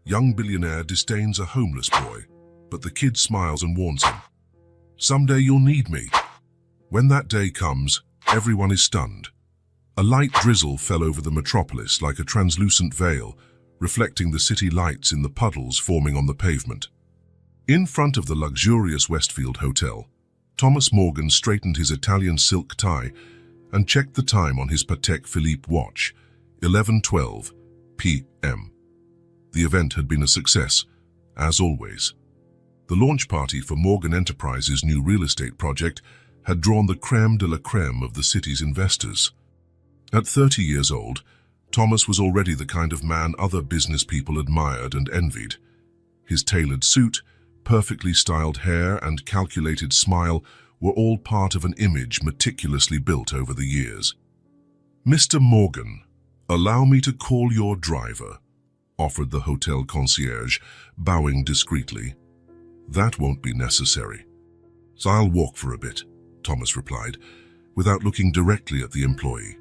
Young billionaire disdains a homeless boy, but the kid smiles and warns him. Someday you'll need me. When that day comes, everyone is stunned. A light drizzle fell over the metropolis like a translucent veil, reflecting the city lights in the puddles forming on the pavement. In front of the luxurious Westfield Hotel, Thomas Morgan straightened his Italian silk tie and checked the time on his Patek Philippe watch, 11:12 p.m. The event had been a success, as always. The launch party for Morgan Enterprises' new real estate project had drawn the crème de la crème of the city's investors. At 30 years old, Thomas was already the kind of man other business people admired and envied. His tailored suit, perfectly styled hair, and calculated smile were all part of an image meticulously built over the years. "Mr. Morgan, allow me to call your driver," offered the hotel concierge, bowing discreetly. "That won't be necessary. So I'll walk for a bit," Thomas replied, without looking directly at the employee.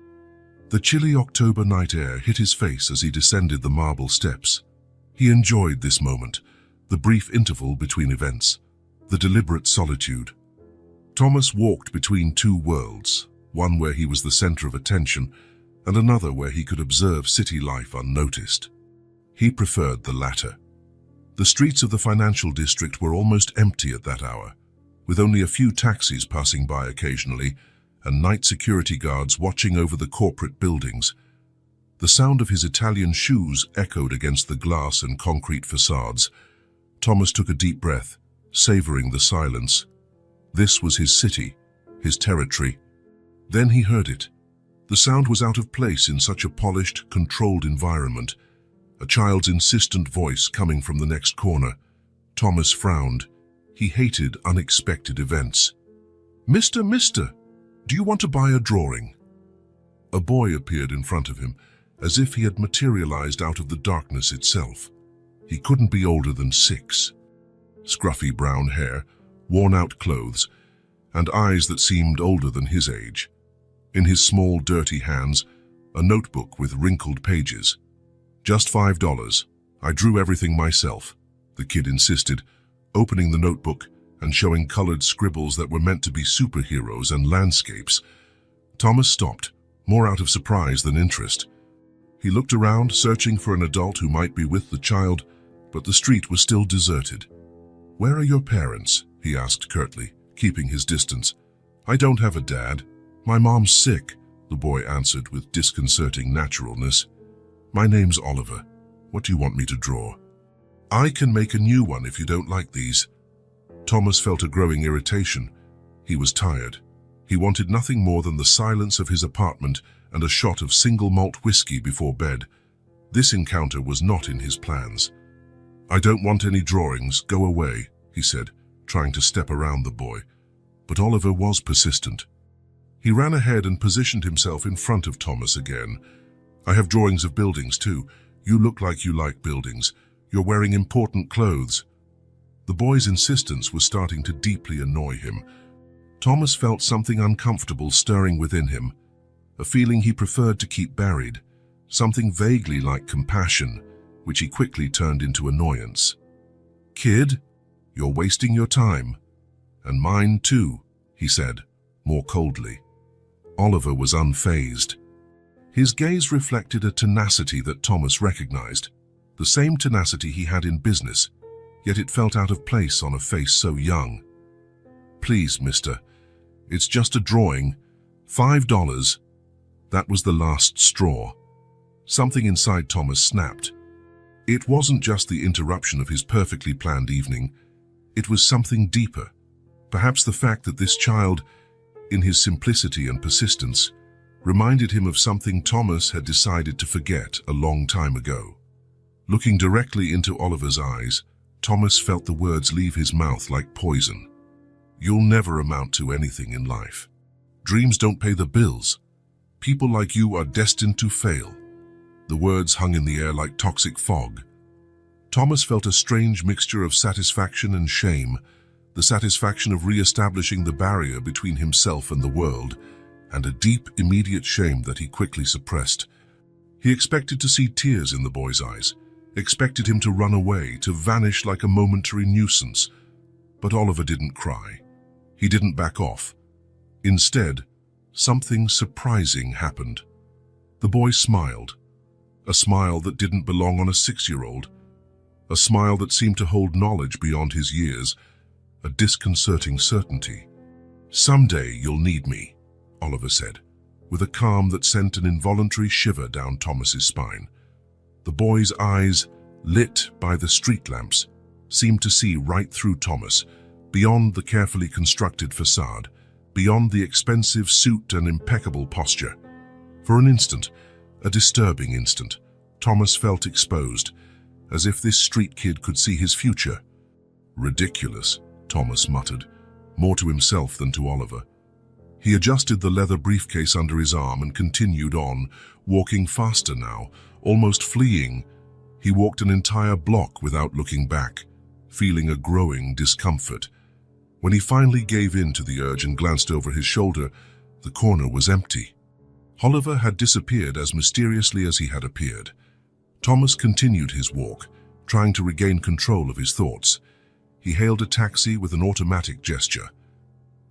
The chilly October night air hit his face as he descended the marble steps. He enjoyed this moment, the brief interval between events, the deliberate solitude. Thomas walked between two worlds, one where he was the center of attention and another where he could observe city life unnoticed. He preferred the latter. The streets of the financial district were almost empty at that hour, with only a few taxis passing by occasionally and night security guards watching over the corporate buildings. The sound of his Italian shoes echoed against the glass and concrete facades. Thomas took a deep breath, savoring the silence. This was his city, his territory. Then he heard it. The sound was out of place in such a polished, controlled environment. A child's insistent voice coming from the next corner. Thomas frowned. He hated unexpected events. Mister, do you want to buy a drawing?" A boy appeared in front of him, as if he had materialized out of the darkness itself. He couldn't be older than 6. Scruffy brown hair, worn-out clothes, and eyes that seemed older than his age. In his small, dirty hands, a notebook with wrinkled pages. "Just $5. I drew everything myself," the kid insisted, opening the notebook and showing colored scribbles that were meant to be superheroes and landscapes. Thomas stopped, more out of surprise than interest. He looked around, searching for an adult who might be with the child, but the street was still deserted. "Where are your parents?" he asked curtly, keeping his distance. "I don't have a dad. My mom's sick," the boy answered with disconcerting naturalness. "My name's Oliver. What do you want me to draw?" "I can make a new one if you don't like these." Thomas felt a growing irritation. He was tired. He wanted nothing more than the silence of his apartment and a shot of single malt whiskey before bed. This encounter was not in his plans. "I don't want any drawings. Go away," he said, trying to step around the boy. But Oliver was persistent. He ran ahead and positioned himself in front of Thomas again. "I have drawings of buildings too. You look like you like buildings. You're wearing important clothes." The boy's insistence was starting to deeply annoy him. Thomas felt something uncomfortable stirring within him, a feeling he preferred to keep buried, something vaguely like compassion, which he quickly turned into annoyance. "Kid, you're wasting your time. And mine too," he said, more coldly. Oliver was unfazed. His gaze reflected a tenacity that Thomas recognized, the same tenacity he had in business, yet it felt out of place on a face so young. "Please, mister, it's just a drawing. $5. That was the last straw. Something inside Thomas snapped. It wasn't just the interruption of his perfectly planned evening. It was something deeper. Perhaps the fact that this child, in his simplicity and persistence, reminded him of something Thomas had decided to forget a long time ago. Looking directly into Oliver's eyes, Thomas felt the words leave his mouth like poison. "You'll never amount to anything in life. Dreams don't pay the bills. People like you are destined to fail." The words hung in the air like toxic fog. Thomas felt a strange mixture of satisfaction and shame, the satisfaction of re-establishing the barrier between himself and the world, and a deep, immediate shame that he quickly suppressed. He expected to see tears in the boy's eyes. expected him to run away, to vanish like a momentary nuisance. But Oliver didn't cry. He didn't back off. Instead, something surprising happened. The boy smiled, a smile that didn't belong on a 6-year-old, a smile that seemed to hold knowledge beyond his years, a disconcerting certainty. "Someday you'll need me," Oliver said, with a calm that sent an involuntary shiver down Thomas's spine. The boy's eyes, lit by the street lamps, seemed to see right through Thomas, beyond the carefully constructed facade, beyond the expensive suit and impeccable posture. For an instant, a disturbing instant, Thomas felt exposed, as if this street kid could see his future. "Ridiculous," Thomas muttered, more to himself than to Oliver. He adjusted the leather briefcase under his arm and continued on, walking faster now, almost fleeing. He walked an entire block without looking back, feeling a growing discomfort. When he finally gave in to the urge and glanced over his shoulder, the corner was empty. Oliver had disappeared as mysteriously as he had appeared. Thomas continued his walk, trying to regain control of his thoughts. He hailed a taxi with an automatic gesture.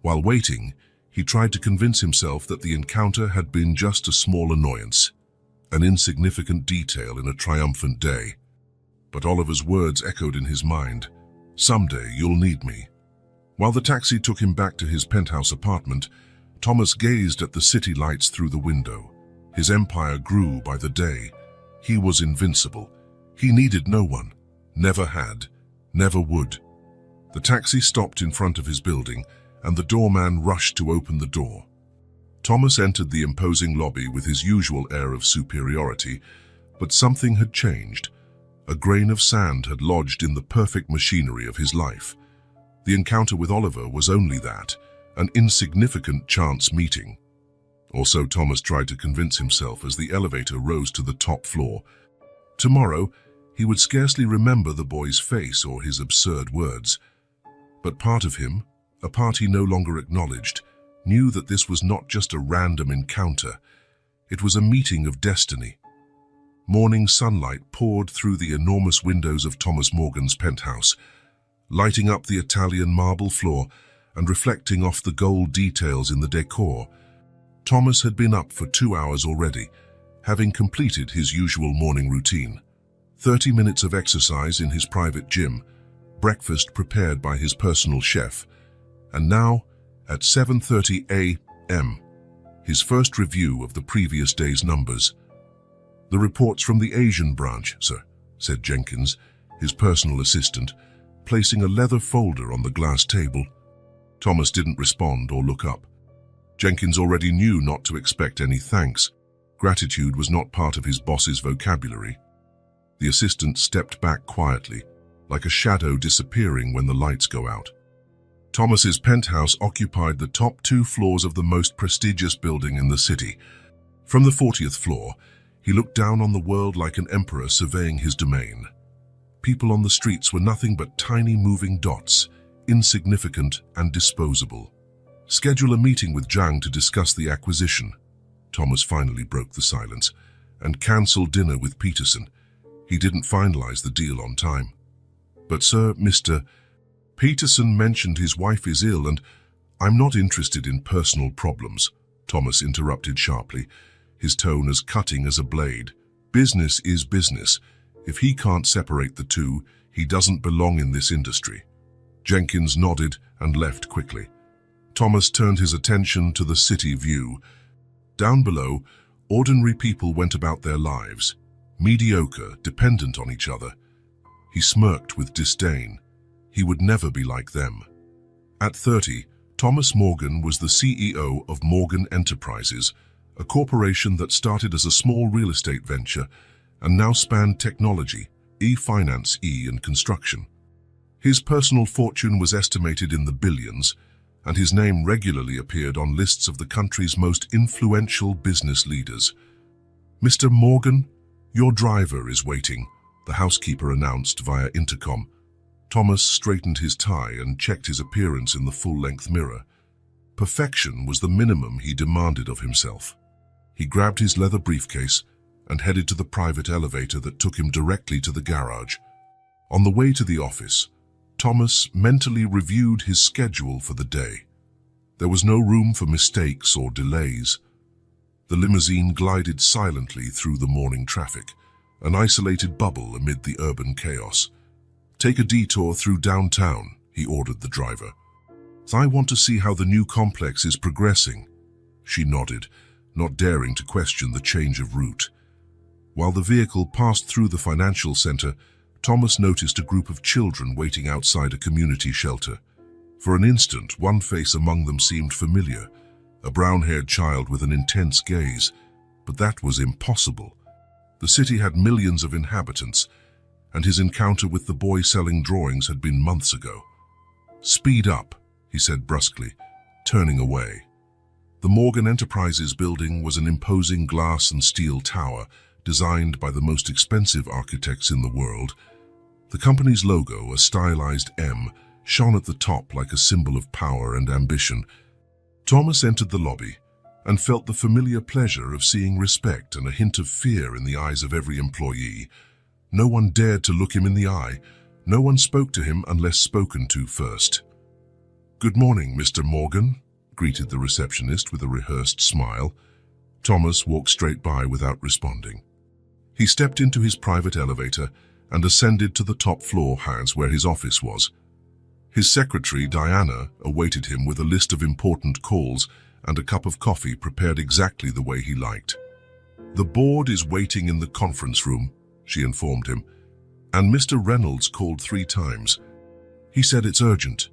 While waiting, he tried to convince himself that the encounter had been just a small annoyance, an insignificant detail in a triumphant day. But Oliver's words echoed in his mind. "Someday you'll need me." While the taxi took him back to his penthouse apartment, Thomas gazed at the city lights through the window. His empire grew by the day. He was invincible. He needed no one. Never had. Never would. The taxi stopped in front of his building, and the doorman rushed to open the door. Thomas entered the imposing lobby with his usual air of superiority, but something had changed. A grain of sand had lodged in the perfect machinery of his life. The encounter with Oliver was only that, an insignificant chance meeting. Or so Thomas tried to convince himself as the elevator rose to the top floor. Tomorrow, he would scarcely remember the boy's face or his absurd words. But part of him, a part he no longer acknowledged, knew that this was not just a random encounter. It was a meeting of destiny. Morning sunlight poured through the enormous windows of Thomas Morgan's penthouse, lighting up the Italian marble floor and reflecting off the gold details in the decor. Thomas had been up for 2 hours already, having completed his usual morning routine. 30 minutes of exercise in his private gym, breakfast prepared by his personal chef, and now, at 7:30 a.m., his first review of the previous day's numbers. "The reports from the Asian branch, sir," said Jenkins, his personal assistant, placing a leather folder on the glass table. Thomas didn't respond or look up. Jenkins already knew not to expect any thanks. Gratitude was not part of his boss's vocabulary. The assistant stepped back quietly, like a shadow disappearing when the lights go out. Thomas's penthouse occupied the top 2 floors of the most prestigious building in the city. From the 40th floor, he looked down on the world like an emperor surveying his domain. People on the streets were nothing but tiny moving dots, insignificant and disposable. "Schedule a meeting with Zhang to discuss the acquisition." Thomas finally broke the silence, and cancelled dinner with Peterson. He didn't finalize the deal on time. "But sir, Mr. Peterson mentioned his wife is ill and—" "I'm not interested in personal problems," Thomas interrupted sharply, his tone as cutting as a blade. "Business is business. If he can't separate the two, he doesn't belong in this industry." Jenkins nodded and left quickly. Thomas turned his attention to the city view. Down below, ordinary people went about their lives, mediocre, dependent on each other. He smirked with disdain. He would never be like them. At 30, Thomas Morgan was the CEO of Morgan Enterprises, a corporation that started as a small real estate venture and now spanned technology, e-finance, and construction. His personal fortune was estimated in the billions, and his name regularly appeared on lists of the country's most influential business leaders. "Mr. Morgan, your driver is waiting," the housekeeper announced via intercom. Thomas straightened his tie and checked his appearance in the full-length mirror. Perfection was the minimum he demanded of himself. He grabbed his leather briefcase and headed to the private elevator that took him directly to the garage. On the way to the office, Thomas mentally reviewed his schedule for the day. There was no room for mistakes or delays. The limousine glided silently through the morning traffic, an isolated bubble amid the urban chaos. "Take a detour through downtown," he ordered the driver. "I want to see how the new complex is progressing." She nodded, not daring to question the change of route. While the vehicle passed through the financial center, Thomas noticed a group of children waiting outside a community shelter. For an instant, one face among them seemed familiar, a brown-haired child with an intense gaze, but that was impossible. The city had millions of inhabitants, and his encounter with the boy selling drawings had been months ago. "Speed up," he said brusquely, turning away. The Morgan Enterprises building was an imposing glass and steel tower designed by the most expensive architects in the world. The company's logo, a stylized M, shone at the top like a symbol of power and ambition. Thomas entered the lobby and felt the familiar pleasure of seeing respect and a hint of fear in the eyes of every employee. No one dared to look him in the eye. No one spoke to him unless spoken to first. "Good morning, Mr. Morgan," greeted the receptionist with a rehearsed smile. Thomas walked straight by without responding. He stepped into his private elevator and ascended to the top floor where his office was. His secretary, Diana, awaited him with a list of important calls and a cup of coffee prepared exactly the way he liked. "The board is waiting in the conference room," she informed him, "and Mr. Reynolds called 3 times. He said it's urgent."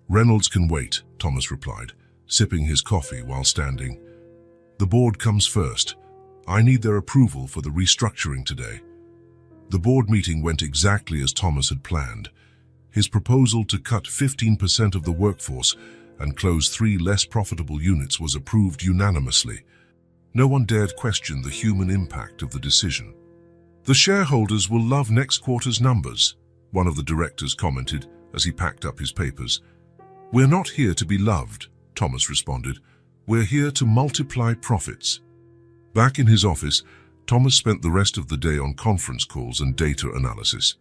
"Reynolds can wait," Thomas replied, sipping his coffee while standing. "The board comes first. I need their approval for the restructuring today." The board meeting went exactly as Thomas had planned. His proposal to cut 15% of the workforce and close 3 less profitable units was approved unanimously. No one dared question the human impact of the decision. "The shareholders will love next quarter's numbers," one of the directors commented as he packed up his papers. "We're not here to be loved," Thomas responded. "We're here to multiply profits." Back in his office, Thomas spent the rest of the day on conference calls and data analysis.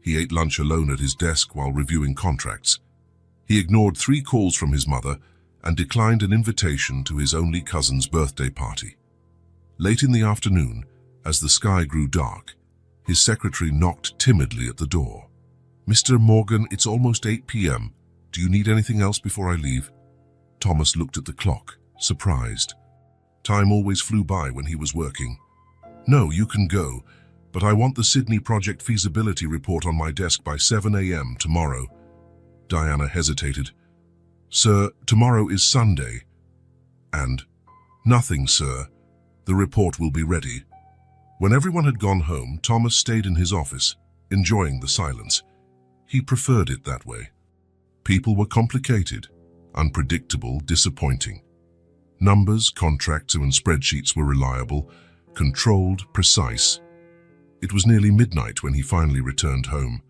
He ate lunch alone at his desk while reviewing contracts. He ignored 3 calls from his mother and declined an invitation to his only cousin's birthday party. Late in the afternoon, as the sky grew dark, his secretary knocked timidly at the door. "Mr. Morgan, it's almost 8 p.m. Do you need anything else before I leave?" Thomas looked at the clock, surprised. Time always flew by when he was working. "No, you can go, but I want the Sydney project feasibility report on my desk by 7 a.m. tomorrow." Diana hesitated. "Sir, tomorrow is Sunday." And, "Nothing, sir. The report will be ready." When everyone had gone home, Thomas stayed in his office, enjoying the silence. He preferred it that way. People were complicated, unpredictable, disappointing. Numbers, contracts, and spreadsheets were reliable, controlled, precise. It was nearly midnight when he finally returned home.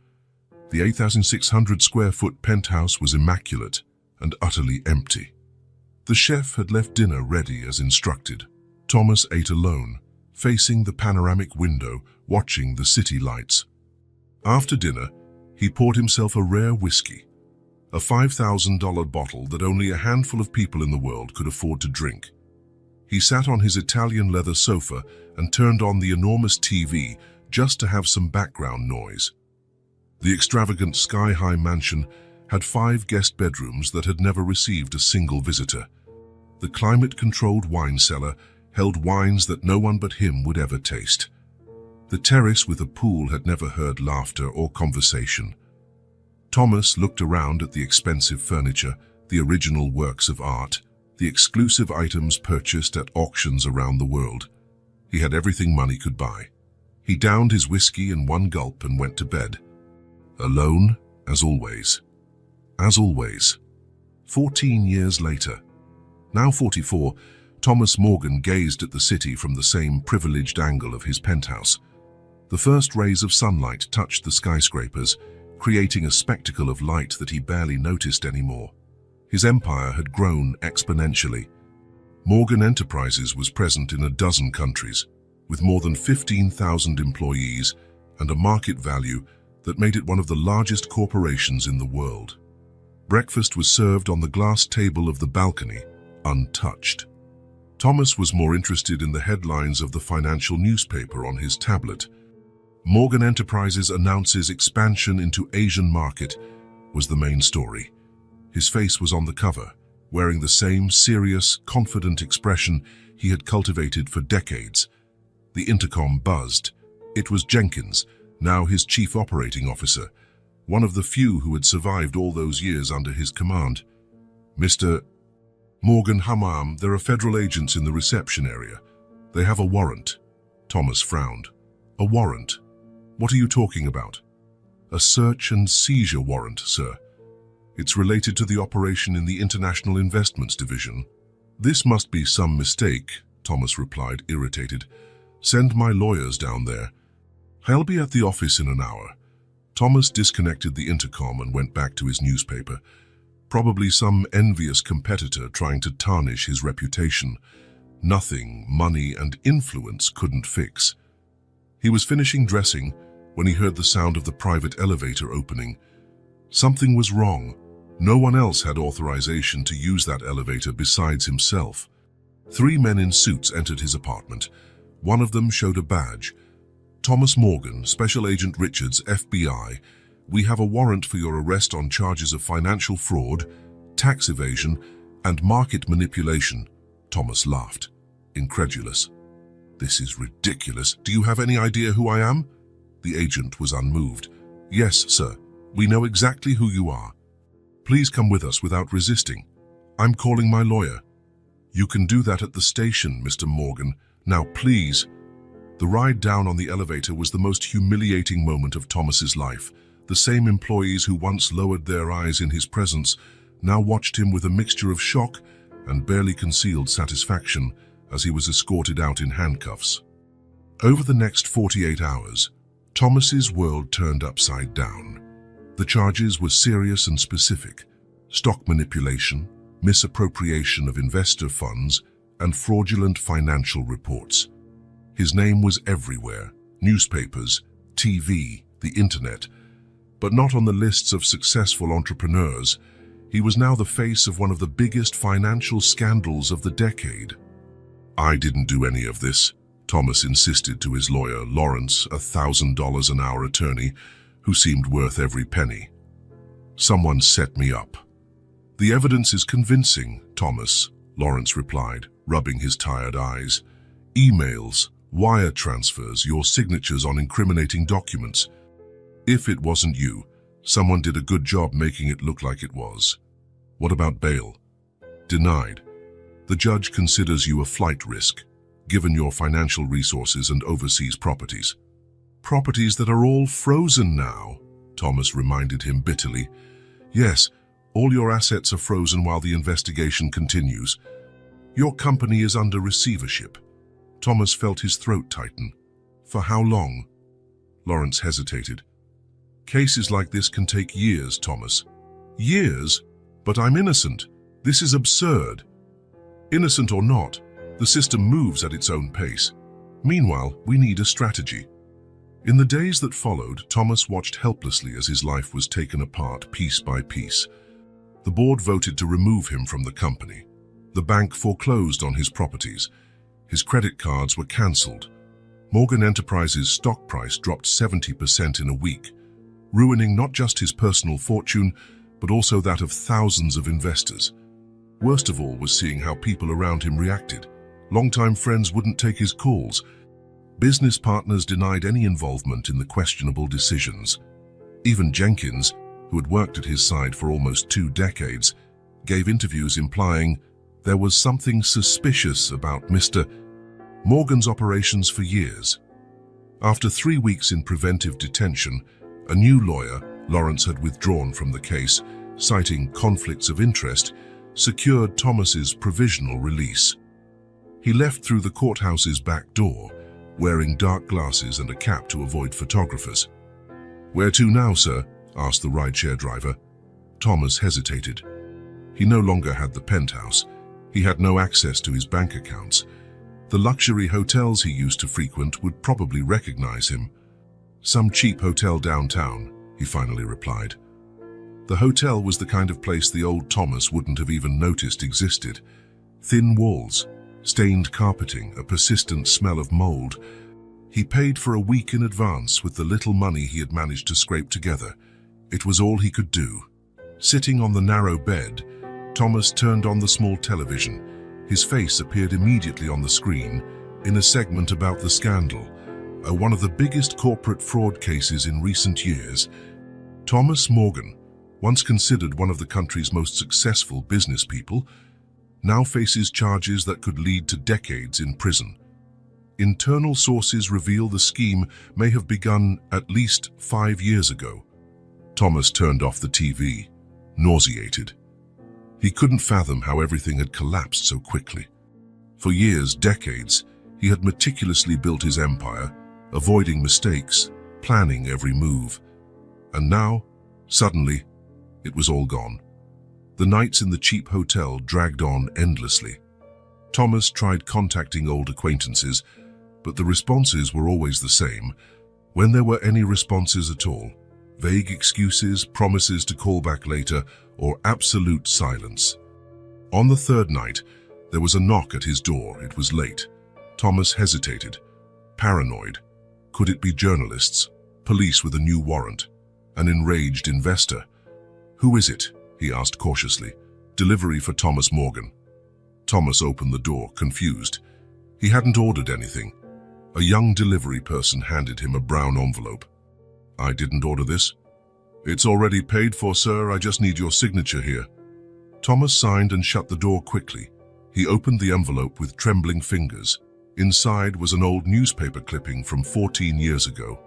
The 8,600 square foot penthouse was immaculate and utterly empty. The chef had left dinner ready as instructed. Thomas ate alone, facing the panoramic window, watching the city lights. After dinner, he poured himself a rare whiskey, a $5,000 bottle that only a handful of people in the world could afford to drink. He sat on his Italian leather sofa and turned on the enormous TV just to have some background noise. The extravagant sky-high mansion had 5 guest bedrooms that had never received a single visitor. The climate-controlled wine cellar held wines that no one but him would ever taste. The terrace with a pool had never heard laughter or conversation. Thomas looked around at the expensive furniture, the original works of art, the exclusive items purchased at auctions around the world. He had everything money could buy. He downed his whiskey in one gulp and went to bed. Alone, as always. As always. 14 years later. Now 44, Thomas Morgan gazed at the city from the same privileged angle of his penthouse. The first rays of sunlight touched the skyscrapers, creating a spectacle of light that he barely noticed anymore. His empire had grown exponentially. Morgan Enterprises was present in a dozen countries. with more than 15,000 employees and a market value that made it one of the largest corporations in the world. Breakfast was served on the glass table of the balcony, untouched. Thomas was more interested in the headlines of the financial newspaper on his tablet. Morgan Enterprises announces expansion into Asian market was the main story. His face was on the cover, wearing the same serious, confident expression he had cultivated for decades. The intercom buzzed. It was Jenkins, now his chief operating officer, one of the few who had survived all those years under his command. Mr. Morgan Hammam, there are federal agents in the reception area. They have a warrant. Thomas frowned. A warrant? What are you talking about? A search and seizure warrant, sir. It's related to the operation in the International Investments Division. This must be some mistake, Thomas replied, irritated. Send my lawyers down there. I'll be at the office in an hour. Thomas disconnected the intercom and went back to his newspaper. Probably some envious competitor trying to tarnish his reputation. Nothing money and influence couldn't fix. He was finishing dressing when he heard the sound of the private elevator opening. Something was wrong. No one else had authorization to use that elevator besides himself. 3 men in suits entered his apartment. One of them showed a badge. Thomas Morgan, Special Agent Richards, FBI. We have a warrant for your arrest on charges of financial fraud, tax evasion, and market manipulation. Thomas laughed, incredulous. This is ridiculous. Do you have any idea who I am? The agent was unmoved. Yes, sir. We know exactly who you are. Please come with us without resisting. I'm calling my lawyer. You can do that at the station, Mr. Morgan. Now, please. The ride down on the elevator was the most humiliating moment of Thomas's life. The same employees who once lowered their eyes in his presence now watched him with a mixture of shock and barely concealed satisfaction as he was escorted out in handcuffs. Over the next 48 hours, Thomas's world turned upside down. The charges were serious and specific: stock manipulation, misappropriation of investor funds, and fraudulent financial reports. His name was everywhere: newspapers, TV, the internet, but not on the lists of successful entrepreneurs. He was now the face of one of the biggest financial scandals of the decade. I didn't do any of this, Thomas insisted to his lawyer, Lawrence, a $1,000 an hour attorney, who seemed worth every penny. Someone set me up. The evidence is convincing, Thomas, Lawrence replied, rubbing his tired eyes. Emails, wire transfers, your signatures on incriminating documents. If it wasn't you, someone did a good job making it look like it was. What about bail? Denied. The judge considers you a flight risk, given your financial resources and overseas properties. Properties that are all frozen now, Thomas reminded him bitterly. Yes, all your assets are frozen while the investigation continues. Your company is under receivership. Thomas felt his throat tighten. For how long? Lawrence hesitated. Cases like this can take years, Thomas. Years? But I'm innocent. This is absurd. Innocent or not, the system moves at its own pace. Meanwhile, we need a strategy. In the days that followed, Thomas watched helplessly as his life was taken apart piece by piece. The board voted to remove him from the company. The bank foreclosed on his properties. His credit cards were cancelled. Morgan Enterprises' stock price dropped 70% in a week, ruining not just his personal fortune, but also that of thousands of investors. Worst of all was seeing how people around him reacted. Longtime friends wouldn't take his calls. Business partners denied any involvement in the questionable decisions. Even Jenkins, who had worked at his side for almost 2 decades, gave interviews implying there was something suspicious about Mr. Morgan's operations for years. After 3 weeks in preventive detention, a new lawyer, Lawrence, had withdrawn from the case, citing conflicts of interest, secured Thomas's provisional release. He left through the courthouse's back door, wearing dark glasses and a cap to avoid photographers. Where to now, sir? Asked the rideshare driver. Thomas hesitated. He no longer had the penthouse. He had no access to his bank accounts. The luxury hotels he used to frequent would probably recognize him. "Some cheap hotel downtown," he finally replied. The hotel was the kind of place the old Thomas wouldn't have even noticed existed. Thin walls, stained carpeting, a persistent smell of mold. He paid for a week in advance with the little money he had managed to scrape together. It was all he could do. Sitting on the narrow bed, Thomas turned on the small television. His face appeared immediately on the screen in a segment about the scandal, one of the biggest corporate fraud cases in recent years. Thomas Morgan, once considered one of the country's most successful business people, now faces charges that could lead to decades in prison. Internal sources reveal the scheme may have begun at least 5 years ago. Thomas turned off the TV, nauseated. He couldn't fathom how everything had collapsed so quickly. For years, decades, he had meticulously built his empire, avoiding mistakes, planning every move. And now, suddenly, it was all gone. The nights in the cheap hotel dragged on endlessly. Thomas tried contacting old acquaintances, but the responses were always the same, when there were any responses at all. Vague excuses, promises to call back later, or absolute silence. On the third night, there was a knock at his door. It was late. Thomas hesitated, paranoid. Could it be journalists, police with a new warrant, an enraged investor? "Who is it?" he asked cautiously. "Delivery for Thomas Morgan." Thomas opened the door, confused. He hadn't ordered anything. A young delivery person handed him a brown envelope. "I didn't order this." "It's already paid for, sir. I just need your signature here." Thomas signed and shut the door quickly. He opened the envelope with trembling fingers. Inside was an old newspaper clipping from 14 years ago.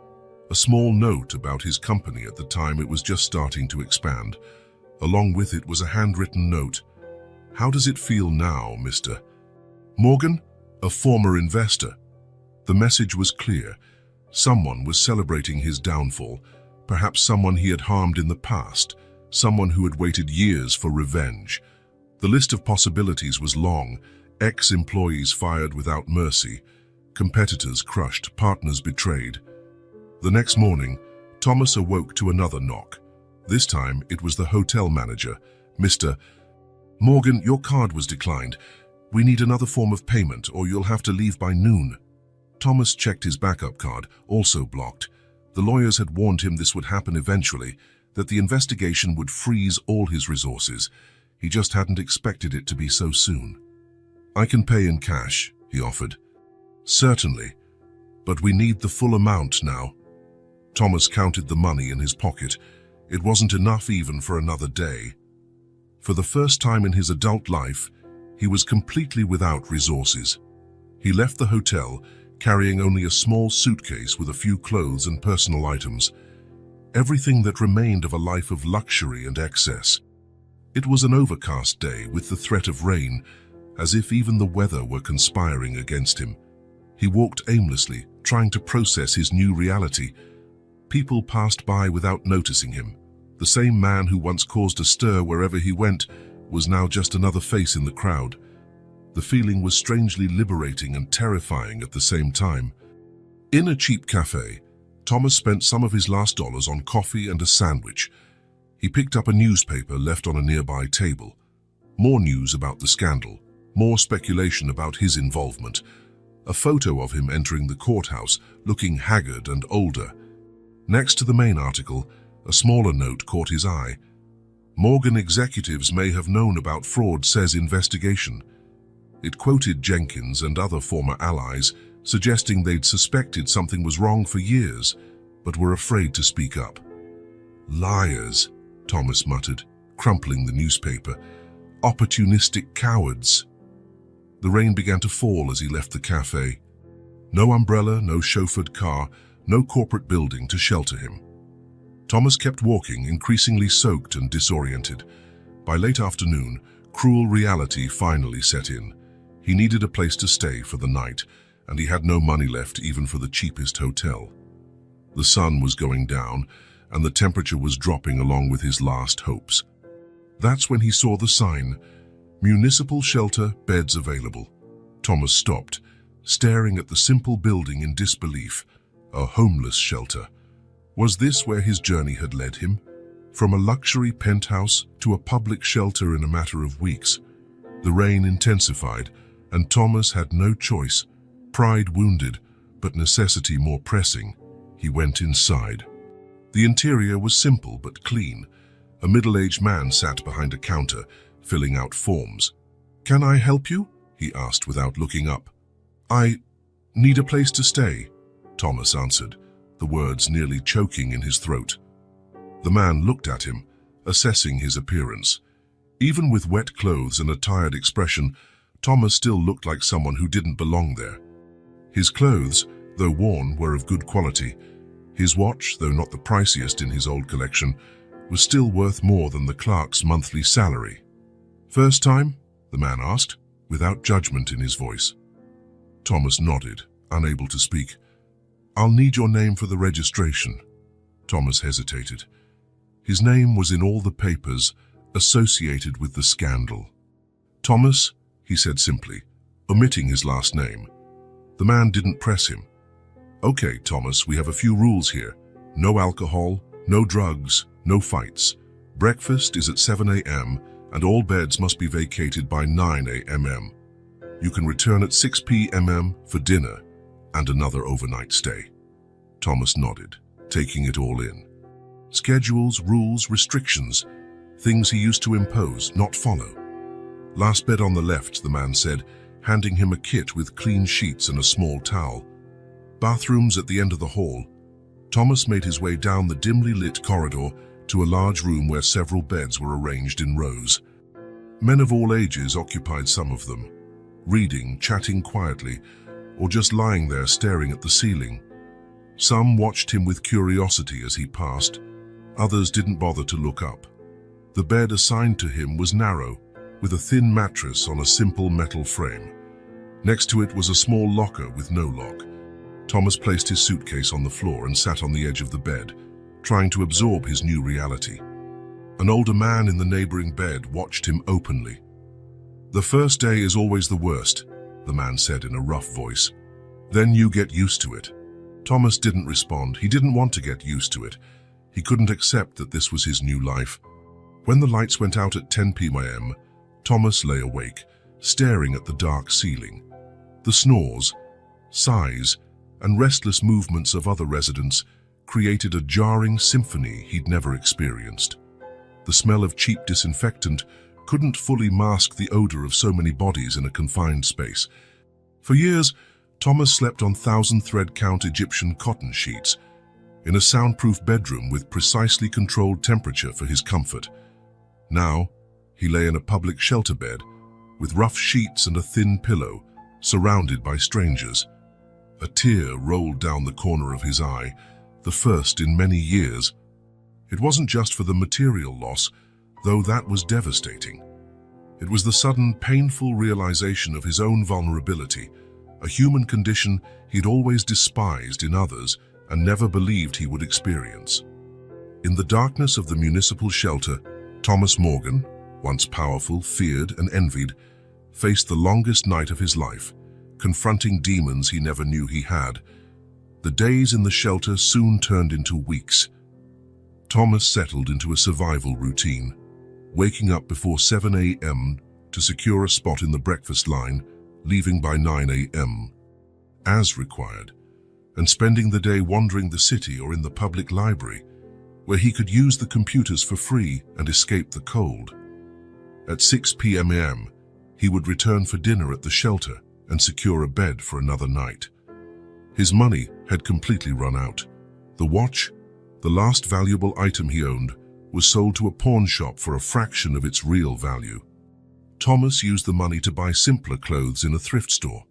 A small note about his company at the time it was just starting to expand. Along with it was a handwritten note. "How does it feel now, Mr. Morgan, a former investor?" The message was clear. Someone was celebrating his downfall, perhaps someone he had harmed in the past, someone who had waited years for revenge. The list of possibilities was long. Ex-employees fired without mercy, competitors crushed, partners betrayed. The next morning, Thomas awoke to another knock. This time, it was the hotel manager. "Mr. Morgan, your card was declined. We need another form of payment, or you'll have to leave by noon." Thomas checked his backup card, also blocked. The lawyers had warned him this would happen eventually, that the investigation would freeze all his resources. He just hadn't expected it to be so soon. "I can pay in cash," he offered. "Certainly, but we need the full amount now." Thomas counted the money in his pocket. It wasn't enough even for another day. For the first time in his adult life, he was completely without resources. He left the hotel, carrying only a small suitcase with a few clothes and personal items, everything that remained of a life of luxury and excess. It was an overcast day with the threat of rain, as if even the weather were conspiring against him. He walked aimlessly, trying to process his new reality. People passed by without noticing him. The same man who once caused a stir wherever he went was now just another face in the crowd. The feeling was strangely liberating and terrifying at the same time. In a cheap cafe, Thomas spent some of his last dollars on coffee and a sandwich. He picked up a newspaper left on a nearby table. More news about the scandal, more speculation about his involvement. A photo of him entering the courthouse, looking haggard and older. Next to the main article, a smaller note caught his eye. "Morgan executives may have known about fraud, says investigation." It quoted Jenkins and other former allies, suggesting they'd suspected something was wrong for years, but were afraid to speak up. "Liars," Thomas muttered, crumpling the newspaper. "Opportunistic cowards." The rain began to fall as he left the cafe. No umbrella, no chauffeured car, no corporate building to shelter him. Thomas kept walking, increasingly soaked and disoriented. By late afternoon, cruel reality finally set in. He needed a place to stay for the night, and he had no money left even for the cheapest hotel. The sun was going down, and the temperature was dropping along with his last hopes. That's when he saw the sign, "Municipal shelter, beds available." Thomas stopped, staring at the simple building in disbelief, a homeless shelter. Was this where his journey had led him? From a luxury penthouse to a public shelter in a matter of weeks. The rain intensified, and Thomas had no choice. Pride wounded, but necessity more pressing. He went inside. The interior was simple but clean. A middle-aged man sat behind a counter, filling out forms. "Can I help you?" he asked without looking up. "I need a place to stay," Thomas answered, the words nearly choking in his throat. The man looked at him, assessing his appearance. Even with wet clothes and a tired expression, Thomas still looked like someone who didn't belong there. His clothes, though worn, were of good quality. His watch, though not the priciest in his old collection, was still worth more than the clerk's monthly salary. "First time?" the man asked, without judgment in his voice. Thomas nodded, unable to speak. "I'll need your name for the registration." Thomas hesitated. His name was in all the papers associated with the scandal. "Thomas," he said simply, omitting his last name. The man didn't press him. "Okay, Thomas, we have a few rules here. No alcohol, no drugs, no fights. Breakfast is at 7 a.m. and all beds must be vacated by 9 a.m. You can return at 6 p.m. for dinner and another overnight stay." Thomas nodded, taking it all in. Schedules, rules, restrictions, things he used to impose, not follow. "Last bed on the left," the man said, handing him a kit with clean sheets and a small towel. "Bathrooms at the end of the hall." Thomas made his way down the dimly lit corridor to a large room where several beds were arranged in rows. Men of all ages occupied some of them, reading, chatting quietly, or just lying there staring at the ceiling. Some watched him with curiosity as he passed. Others didn't bother to look up. The bed assigned to him was narrow, with a thin mattress on a simple metal frame. Next to it was a small locker with no lock. Thomas placed his suitcase on the floor and sat on the edge of the bed, trying to absorb his new reality. An older man in the neighboring bed watched him openly. "The first day is always the worst," the man said in a rough voice. "Then you get used to it." Thomas didn't respond. He didn't want to get used to it. He couldn't accept that this was his new life. When the lights went out at 10 p.m., Thomas lay awake, staring at the dark ceiling. The snores, sighs, and restless movements of other residents created a jarring symphony he'd never experienced. The smell of cheap disinfectant couldn't fully mask the odor of so many bodies in a confined space. For years, Thomas slept on 1,000-thread-count Egyptian cotton sheets, in a soundproof bedroom with precisely controlled temperature for his comfort. Now, he lay in a public shelter bed, with rough sheets and a thin pillow, surrounded by strangers. A tear rolled down the corner of his eye, the first in many years. It wasn't just for the material loss, though that was devastating. It was the sudden, painful realization of his own vulnerability, a human condition he'd always despised in others and never believed he would experience. In the darkness of the municipal shelter, Thomas Morgan, once powerful, feared, and envied, faced the longest night of his life, confronting demons he never knew he had. The days in the shelter soon turned into weeks. Thomas settled into a survival routine, waking up before 7 a.m. to secure a spot in the breakfast line, leaving by 9 a.m. as required, and spending the day wandering the city or in the public library, where he could use the computers for free and escape the cold. At 6 p.m, he would return for dinner at the shelter and secure a bed for another night. His money had completely run out. The watch, the last valuable item he owned, was sold to a pawn shop for a fraction of its real value. Thomas used the money to buy simpler clothes in a thrift store.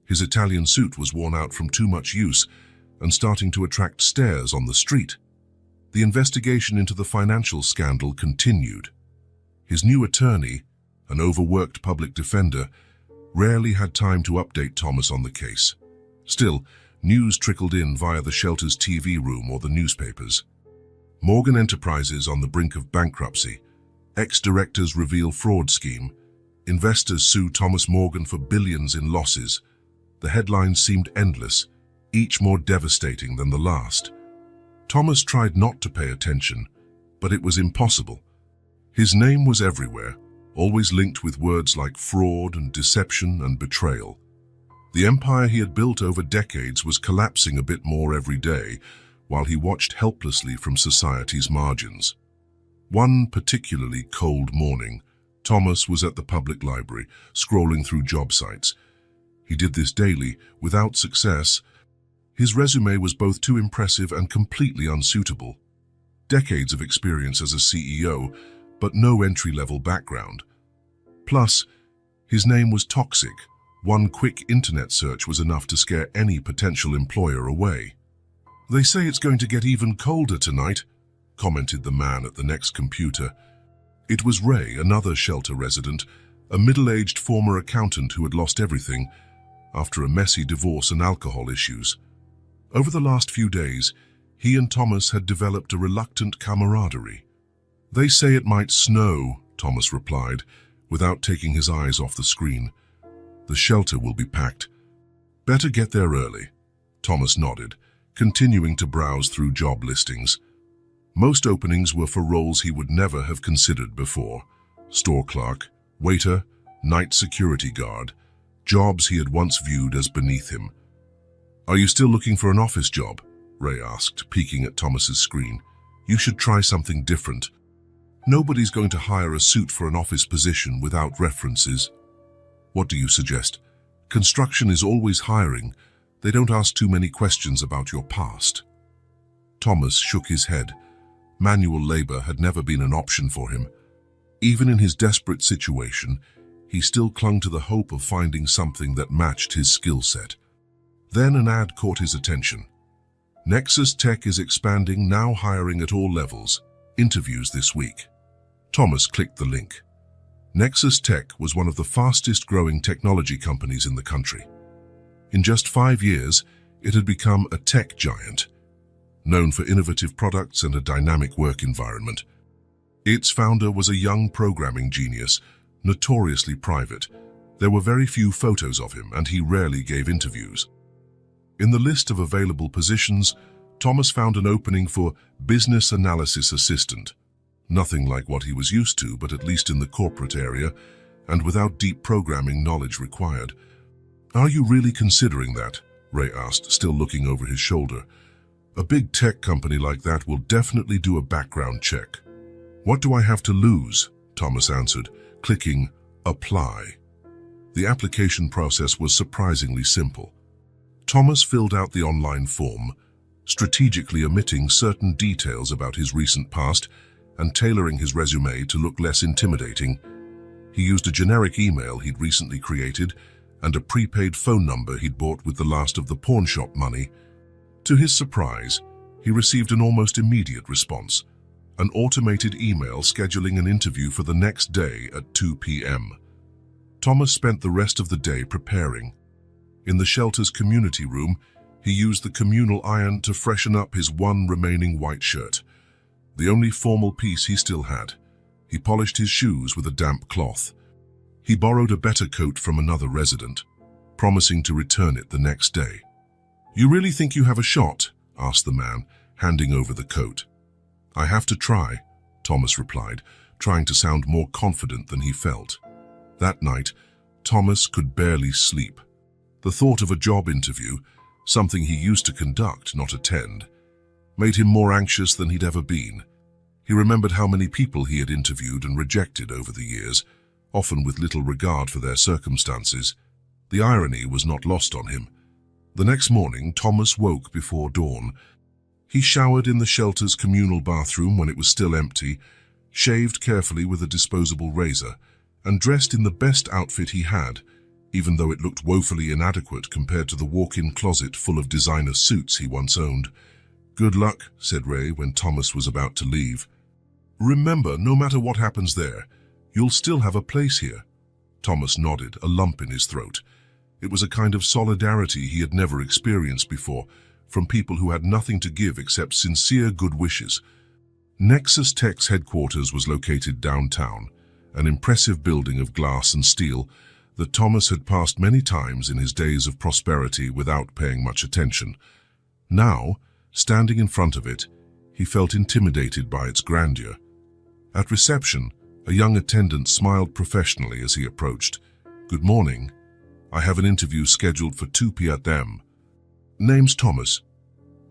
His Italian suit was worn out from too much use and starting to attract stares on the street. The investigation into the financial scandal continued. His new attorney, an overworked public defender, rarely had time to update Thomas on the case. Still, news trickled in via the shelter's TV room or the newspapers. Morgan Enterprises on the brink of bankruptcy. Ex-directors reveal fraud scheme. Investors sue Thomas Morgan for billions in losses. The headlines seemed endless, each more devastating than the last. Thomas tried not to pay attention, but it was impossible. His name was everywhere, always linked with words like fraud and deception and betrayal. The empire he had built over decades was collapsing a bit more every day, while he watched helplessly from society's margins. One particularly cold morning, Thomas was at the public library, scrolling through job sites. He did this daily, without success. His resume was both too impressive and completely unsuitable. Decades of experience as a CEO, but no entry-level background. Plus, his name was toxic. One quick internet search was enough to scare any potential employer away. "They say it's going to get even colder tonight," commented the man at the next computer. It was Ray, another shelter resident, a middle-aged former accountant who had lost everything after a messy divorce and alcohol issues. Over the last few days, he and Thomas had developed a reluctant camaraderie. "They say it might snow," Thomas replied, without taking his eyes off the screen. "The shelter will be packed. Better get there early." Thomas nodded, continuing to browse through job listings. Most openings were for roles he would never have considered before. Store clerk, waiter, night security guard, jobs he had once viewed as beneath him. "Are you still looking for an office job?" Ray asked, peeking at Thomas's screen. "You should try something different. Nobody's going to hire a suit for an office position without references." "What do you suggest?" "Construction is always hiring. They don't ask too many questions about your past." Thomas shook his head. Manual labor had never been an option for him. Even in his desperate situation, he still clung to the hope of finding something that matched his skill set. Then an ad caught his attention. "Nexus Tech is expanding, now hiring at all levels. Interviews this week." Thomas clicked the link. Nexus Tech was one of the fastest-growing technology companies in the country. In just 5 years, it had become a tech giant, known for innovative products and a dynamic work environment. Its founder was a young programming genius, notoriously private. There were very few photos of him, and he rarely gave interviews. In the list of available positions, Thomas found an opening for business analysis assistant. Nothing like what he was used to, but at least in the corporate area, and without deep programming knowledge required. "Are you really considering that?" Ray asked, still looking over his shoulder. "A big tech company like that will definitely do a background check." "What do I have to lose?" Thomas answered, clicking Apply. The application process was surprisingly simple. Thomas filled out the online form, strategically omitting certain details about his recent past and tailoring his resume to look less intimidating. He used a generic email he'd recently created and a prepaid phone number he'd bought with the last of the pawnshop money. To his surprise, he received an almost immediate response, an automated email scheduling an interview for the next day at 2 p.m. Thomas spent the rest of the day preparing. In the shelter's community room, he used the communal iron to freshen up his one remaining white shirt, the only formal piece he still had. He polished his shoes with a damp cloth. He borrowed a better coat from another resident, promising to return it the next day. "You really think you have a shot?" asked the man, handing over the coat. "I have to try," Thomas replied, trying to sound more confident than he felt. That night, Thomas could barely sleep. The thought of a job interview, something he used to conduct, not attend, made him more anxious than he'd ever been. He remembered how many people he had interviewed and rejected over the years, often with little regard for their circumstances. The irony was not lost on him. The next morning, Thomas woke before dawn. He showered in the shelter's communal bathroom when it was still empty, shaved carefully with a disposable razor, and dressed in the best outfit he had, even though it looked woefully inadequate compared to the walk-in closet full of designer suits he once owned. "Good luck," said Ray when Thomas was about to leave. "Remember, no matter what happens there, you'll still have a place here." Thomas nodded, a lump in his throat. It was a kind of solidarity he had never experienced before, from people who had nothing to give except sincere good wishes. Nexus Tech's headquarters was located downtown, an impressive building of glass and steel, that Thomas had passed many times in his days of prosperity without paying much attention. Now, standing in front of it, he felt intimidated by its grandeur. At reception, a young attendant smiled professionally as he approached. "Good morning. I have an interview scheduled for 2 p.m. Name's Thomas.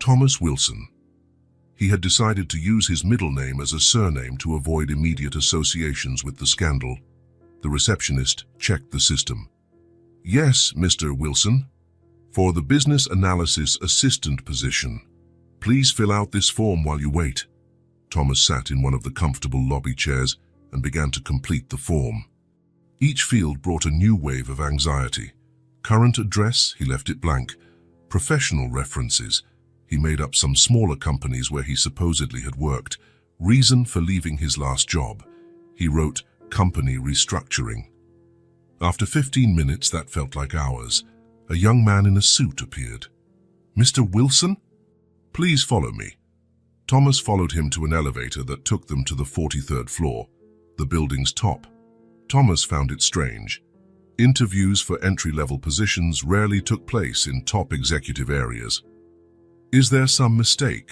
Thomas Wilson." He had decided to use his middle name as a surname to avoid immediate associations with the scandal. The receptionist checked the system. "Yes, Mr. Wilson. For the business analysis assistant position. Please fill out this form while you wait." Thomas sat in one of the comfortable lobby chairs and began to complete the form. Each field brought a new wave of anxiety. Current address, he left it blank. Professional references, he made up some smaller companies where he supposedly had worked. Reason for leaving his last job, he wrote company restructuring. After 15 minutes that felt like hours, a young man in a suit appeared. "Mr. Wilson? Please follow me." Thomas followed him to an elevator that took them to the 43rd floor, the building's top. Thomas found it strange. Interviews for entry-level positions rarely took place in top executive areas. "Is there some mistake?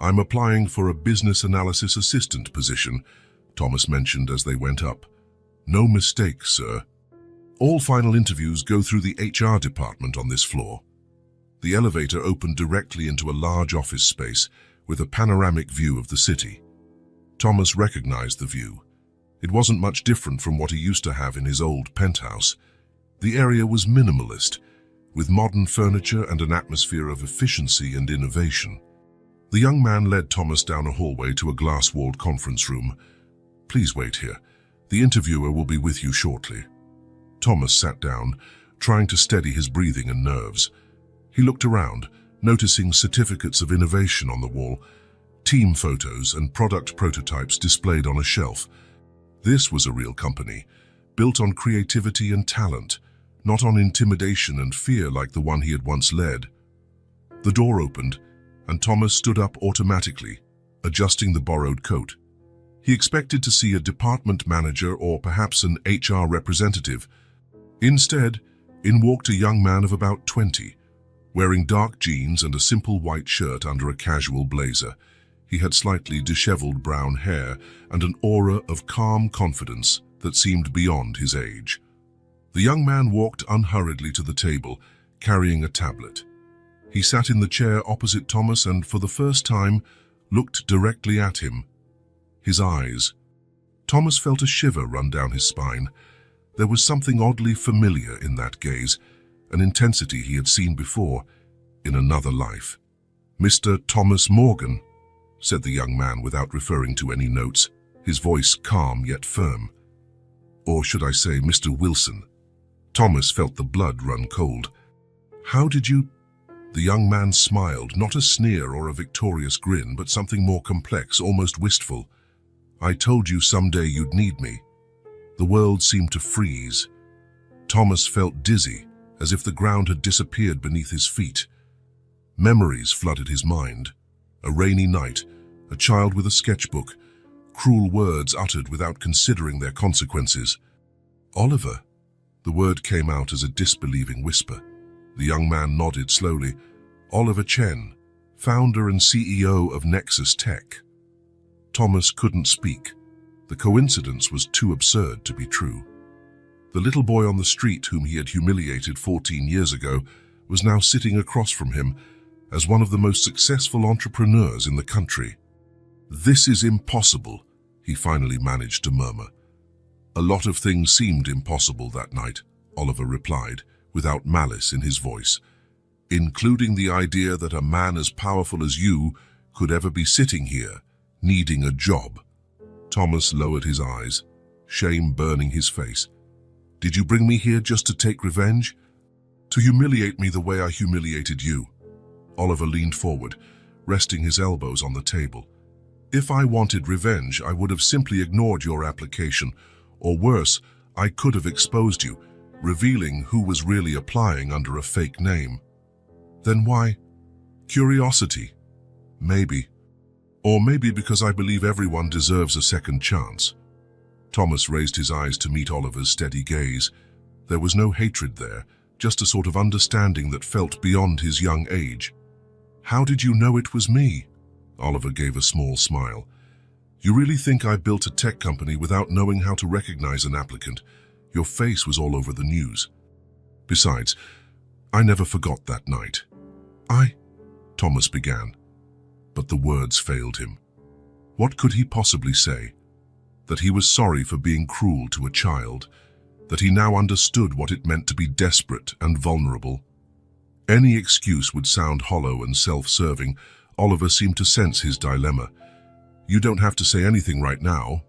I'm applying for a business analysis assistant position," Thomas mentioned as they went up. "No mistake, sir. All final interviews go through the HR department on this floor." The elevator opened directly into a large office space with a panoramic view of the city. Thomas recognized the view. It wasn't much different from what he used to have in his old penthouse. The area was minimalist, with modern furniture and an atmosphere of efficiency and innovation. The young man led Thomas down a hallway to a glass-walled conference room. "Please wait here. The interviewer will be with you shortly." Thomas sat down, trying to steady his breathing and nerves. He looked around, noticing certificates of innovation on the wall, team photos and product prototypes displayed on a shelf. This was a real company, built on creativity and talent, not on intimidation and fear like the one he had once led. The door opened, and Thomas stood up automatically, adjusting the borrowed coat. He expected to see a department manager or perhaps an HR representative. Instead, in walked a young man of about 20, wearing dark jeans and a simple white shirt under a casual blazer. He had slightly disheveled brown hair and an aura of calm confidence that seemed beyond his age. The young man walked unhurriedly to the table, carrying a tablet. He sat in the chair opposite Thomas and, for the first time, looked directly at him. His eyes. Thomas felt a shiver run down his spine. There was something oddly familiar in that gaze, an intensity he had seen before, in another life. "Mr. Thomas Morgan," said the young man without referring to any notes, his voice calm yet firm. "Or should I say Mr. Wilson?" Thomas felt the blood run cold. "How did you—" The young man smiled, not a sneer or a victorious grin, but something more complex, almost wistful. "I told you someday you'd need me." The world seemed to freeze. Thomas felt dizzy, as if the ground had disappeared beneath his feet. Memories flooded his mind. A rainy night, a child with a sketchbook, cruel words uttered without considering their consequences. "Oliver." The word came out as a disbelieving whisper. The young man nodded slowly. "Oliver Chen, founder and CEO of Nexus Tech." Thomas couldn't speak. The coincidence was too absurd to be true. The little boy on the street whom he had humiliated 14 years ago was now sitting across from him as one of the most successful entrepreneurs in the country. "This is impossible," he finally managed to murmur. "A lot of things seemed impossible that night," Oliver replied, without malice in his voice, "including the idea that a man as powerful as you could ever be sitting here, needing a job." Thomas lowered his eyes, shame burning his face. "Did you bring me here just to take revenge? To humiliate me the way I humiliated you?" Oliver leaned forward, resting his elbows on the table. "If I wanted revenge, I would have simply ignored your application, or worse, I could have exposed you, revealing who was really applying under a fake name." "Then why?" "Curiosity. Maybe. Or maybe because I believe everyone deserves a second chance." Thomas raised his eyes to meet Oliver's steady gaze. There was no hatred there, just a sort of understanding that felt beyond his young age. "How did you know it was me?" Oliver gave a small smile. "You really think I built a tech company without knowing how to recognize an applicant? Your face was all over the news. Besides, I never forgot that night." Thomas began, but the words failed him. What could he possibly say? That he was sorry for being cruel to a child, that he now understood what it meant to be desperate and vulnerable. Any excuse would sound hollow and self-serving. Oliver seemed to sense his dilemma. "You don't have to say anything right now.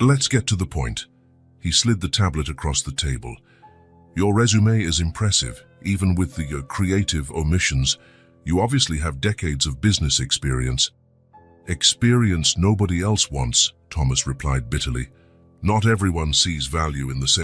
Let's get to the point." He slid the tablet across the table. "Your resume is impressive, even with the creative omissions. You obviously have decades of business experience." "Experience nobody else wants," Thomas replied bitterly. "Not everyone sees value in the same